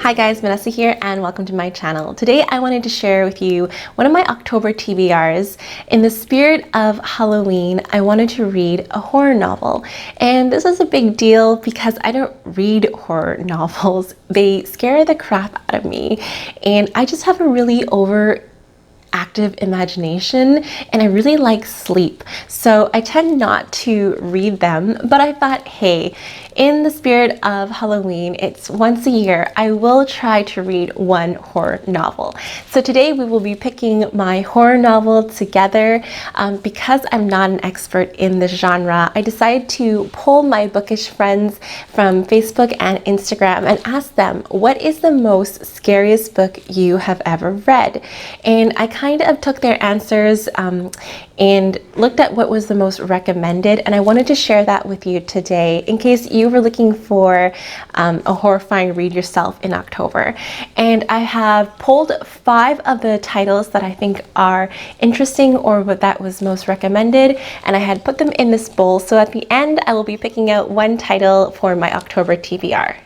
Hi guys, Vanessa here and welcome to my channel. Today I wanted to share with you one of my October TBRs. In the spirit of Halloween, I wanted to read a horror novel. And this is a big deal because I don't read horror novels. They scare the crap out of me. And I just have a really active imagination and I really like sleep. So I tend not to read them, but I thought, hey, in the spirit of Halloween, it's once a year, I will try to read one horror novel. So today we will be picking my horror novel together. Because I'm not an expert in this genre, I decided to poll my bookish friends from Facebook and Instagram and ask them, what is the most scariest book you have ever read? And I kind of took their answers and looked at what was the most recommended, and I wanted to share that with you today in case you were looking for a horrifying read yourself in October. And I have pulled 5 of the titles that I think are interesting or what that was most recommended, and I had put them in this bowl, so at the end I will be picking out one title for my October TBR.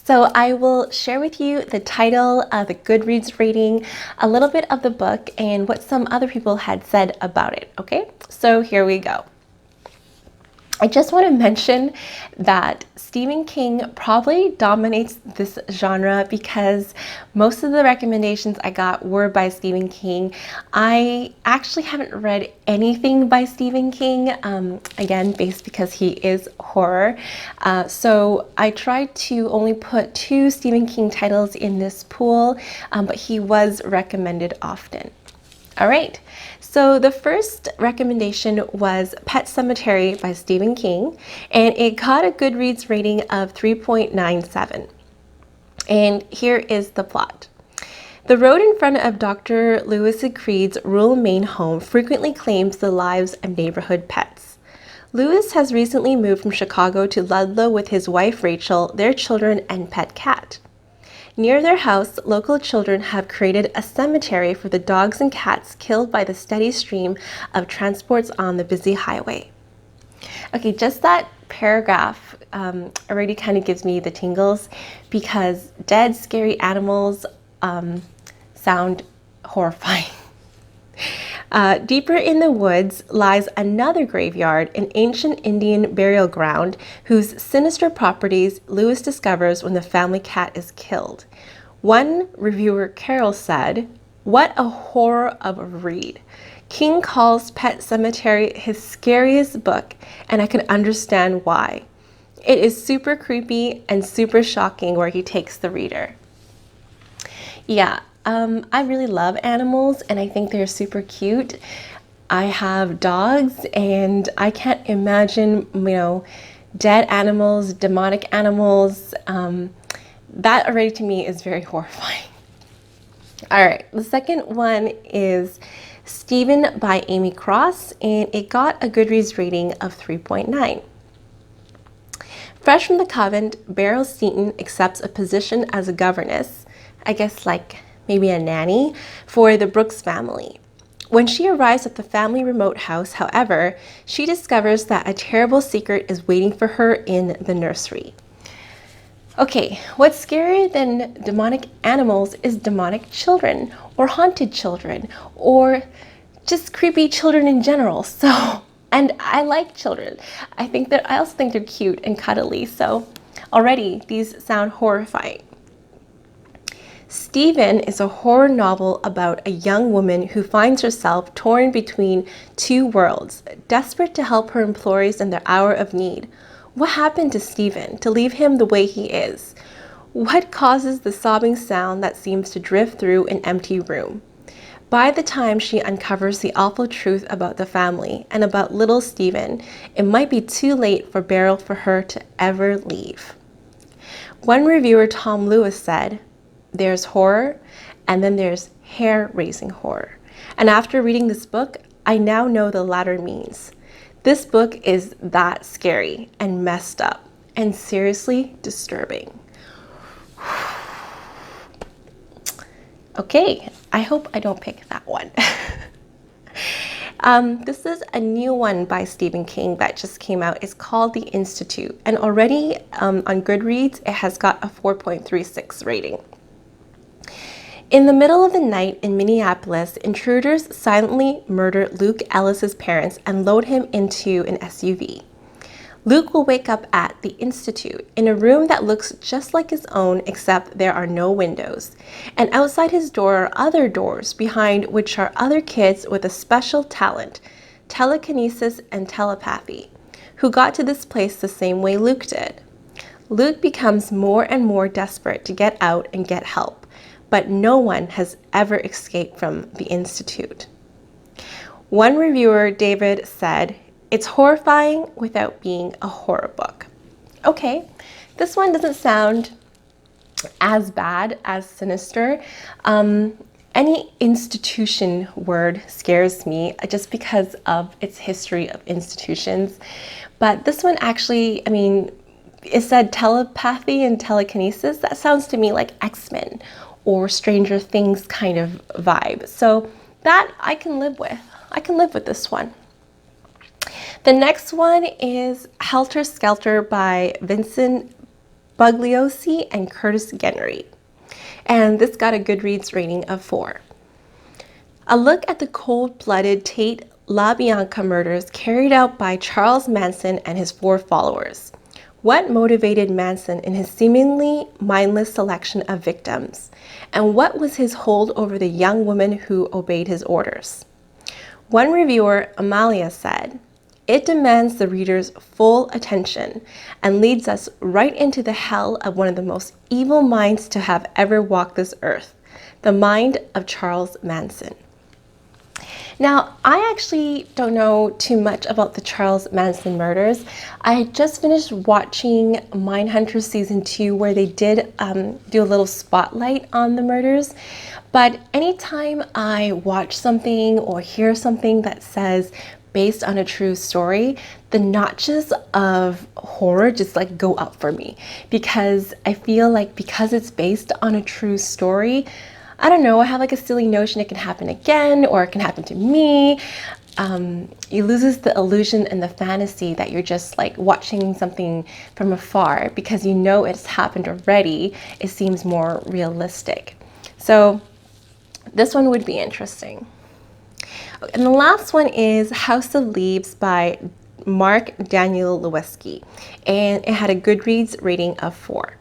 So I will share with you the title, the Goodreads rating, a little bit of the book, and what some other people had said about it, okay? So here we go. I just want to mention that Stephen King probably dominates this genre because most of the recommendations I got were by Stephen King. I actually haven't read anything by Stephen King, again, based because he is horror. So I tried to only put 2 Stephen King titles in this pool, but he was recommended often. All right, so the first recommendation was Pet Semetary by Stephen King, and it got a Goodreads rating of 3.97. And here is the plot. The road in front of Dr. Lewis Creed's rural Maine home frequently claims the lives of neighborhood pets. Lewis has recently moved from Chicago to Ludlow with his wife Rachel, their children, and pet cat. Near their house, local children have created a cemetery for the dogs and cats killed by the steady stream of transports on the busy highway. Okay, just that paragraph already kind of gives me the tingles because dead, scary animals sound horrifying. Deeper in the woods lies another graveyard, an ancient Indian burial ground whose sinister properties Lewis discovers when the family cat is killed. One reviewer, Carol, said, "What a horror of a read. King calls Pet Semetary his scariest book, and I can understand why. It is super creepy and super shocking where he takes the reader." Yeah. I really love animals and I think they're super cute. I have dogs and I can't imagine, dead animals, demonic animals. That already to me is very horrifying. All right, the second one is Stephen by Amy Cross, and it got a Goodreads rating of 3.9. Fresh from the convent, Beryl Seton accepts a position as a governess, I guess like maybe a nanny, for the Brooks family. When she arrives at the family remote house, however, she discovers that a terrible secret is waiting for her in the nursery. Okay, what's scarier than demonic animals is demonic children, or haunted children, or just creepy children in general. So, and I like children. I also think they're cute and cuddly, so already these sound horrifying. Stephen is a horror novel about a young woman who finds herself torn between 2 worlds, desperate to help her employees in their hour of need. What happened to Stephen to leave him the way he is? What causes the sobbing sound that seems to drift through an empty room? By the time she uncovers the awful truth about the family and about little Stephen, it might be too late for Beryl for her to ever leave. One reviewer, Tom Lewis, said, "There's horror, and then there's hair-raising horror. And after reading this book, I now know the latter means. This book is that scary and messed up and seriously disturbing." Okay, I hope I don't pick that one. This is a new one by Stephen King that just came out. It's called The Institute, and already on Goodreads, it has got a 4.36 rating. In the middle of the night in Minneapolis, intruders silently murder Luke Ellis's parents and load him into an SUV. Luke will wake up at the Institute in a room that looks just like his own, except there are no windows. And outside his door are other doors, behind which are other kids with a special talent, telekinesis and telepathy, who got to this place the same way Luke did. Luke becomes more and more desperate to get out and get help, but no one has ever escaped from the Institute. One reviewer, David, said, "It's horrifying without being a horror book." Okay, this one doesn't sound as bad as sinister. Any institution word scares me just because of its history of institutions. But this one actually, I mean, it said telepathy and telekinesis. That sounds to me like X-Men or Stranger Things kind of vibe. So that I can live with. I can live with this one. The next one is Helter, Skelter by Vincent Bugliosi and Curtis Genry. And this got a Goodreads rating of 4. A look at the cold-blooded Tate LaBianca murders carried out by Charles Manson and his 4 followers. What motivated Manson in his seemingly mindless selection of victims? And what was his hold over the young woman who obeyed his orders? One reviewer, Amalia, said, "It demands the reader's full attention and leads us right into the hell of one of the most evil minds to have ever walked this earth, the mind of Charles Manson." Now, I actually don't know too much about the Charles Manson murders. I just finished watching Mindhunter Season 2, where they did do a little spotlight on the murders. But anytime I watch something or hear something that says based on a true story, the notches of horror just like go up for me, because I feel like because it's based on a true story, I don't know, I have like a silly notion it can happen again or it can happen to me. It loses the illusion and the fantasy that you're just like watching something from afar, because you know it's happened already. It seems more realistic. So this one would be interesting. And the last one is House of Leaves by Mark Daniel Lewinsky, and it had a Goodreads rating of 4.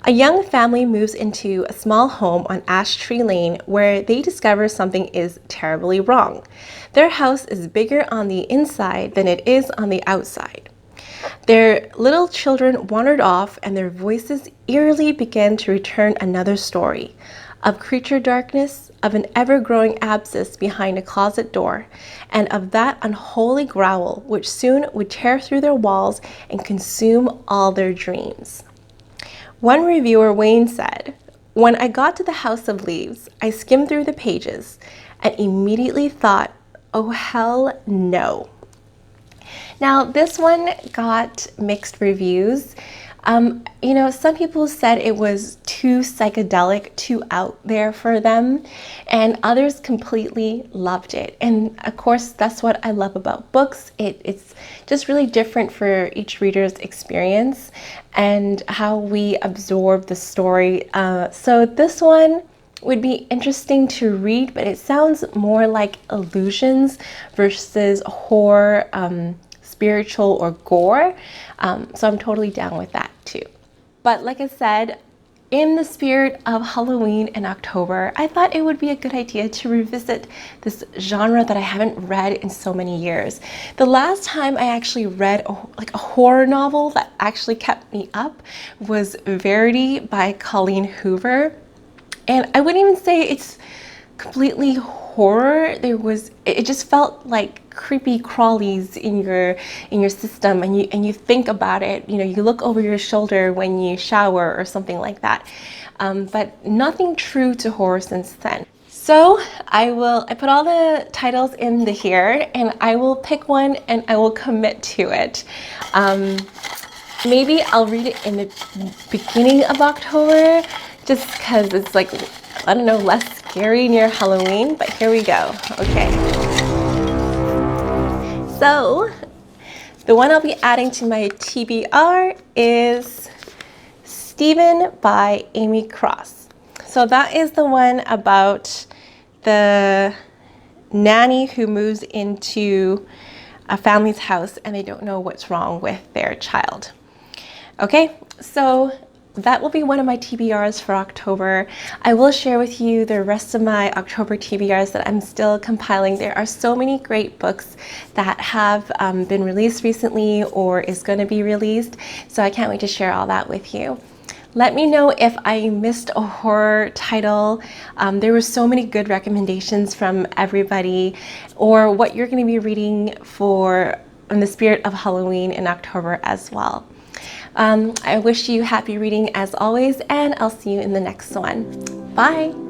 A young family moves into a small home on Ash Tree Lane where they discover something is terribly wrong. Their house is bigger on the inside than it is on the outside. Their little children wandered off, and their voices eerily began to return another story of creature darkness, of an ever-growing abscess behind a closet door, and of that unholy growl which soon would tear through their walls and consume all their dreams. One reviewer, Wayne, said, "When I got to the House of Leaves, I skimmed through the pages and immediately thought, oh hell no." Now, this one got mixed reviews. You know, some people said it was too psychedelic, too out there for them, and others completely loved it. And of course, that's what I love about books. It's just really different for each reader's experience and how we absorb the story. So this one would be interesting to read, but it sounds more like illusions versus horror, spiritual or gore. So I'm totally down with that too. But like I said, in the spirit of Halloween in October, I thought it would be a good idea to revisit this genre that I haven't read in so many years. The last time I actually read a horror novel that actually kept me up was VEEREADS by Colleen Hoover. And I wouldn't even say it's completely horror. It just felt like creepy crawlies in your system, and you think about it. You know, you look over your shoulder when you shower or something like that. But nothing true to horror since then. So I put all the titles in here, and I will pick one and I will commit to it. Maybe I'll read it in the beginning of October, just because it's like, I don't know, less scary near Halloween, but here we go. Okay. So the one I'll be adding to my TBR is Stephen by Amy Cross. So that is the one about the nanny who moves into a family's house and they don't know what's wrong with their child. Okay, so that will be one of my TBRs for October. I will share with you the rest of my October TBRs that I'm still compiling. There are so many great books that have been released recently or is going to be released, so I can't wait to share all that with you. Let me know if I missed a horror title. There were so many good recommendations from everybody, or what you're going to be reading for in the spirit of Halloween in October as well. I wish you happy reading as always, and I'll see you in the next one. Bye!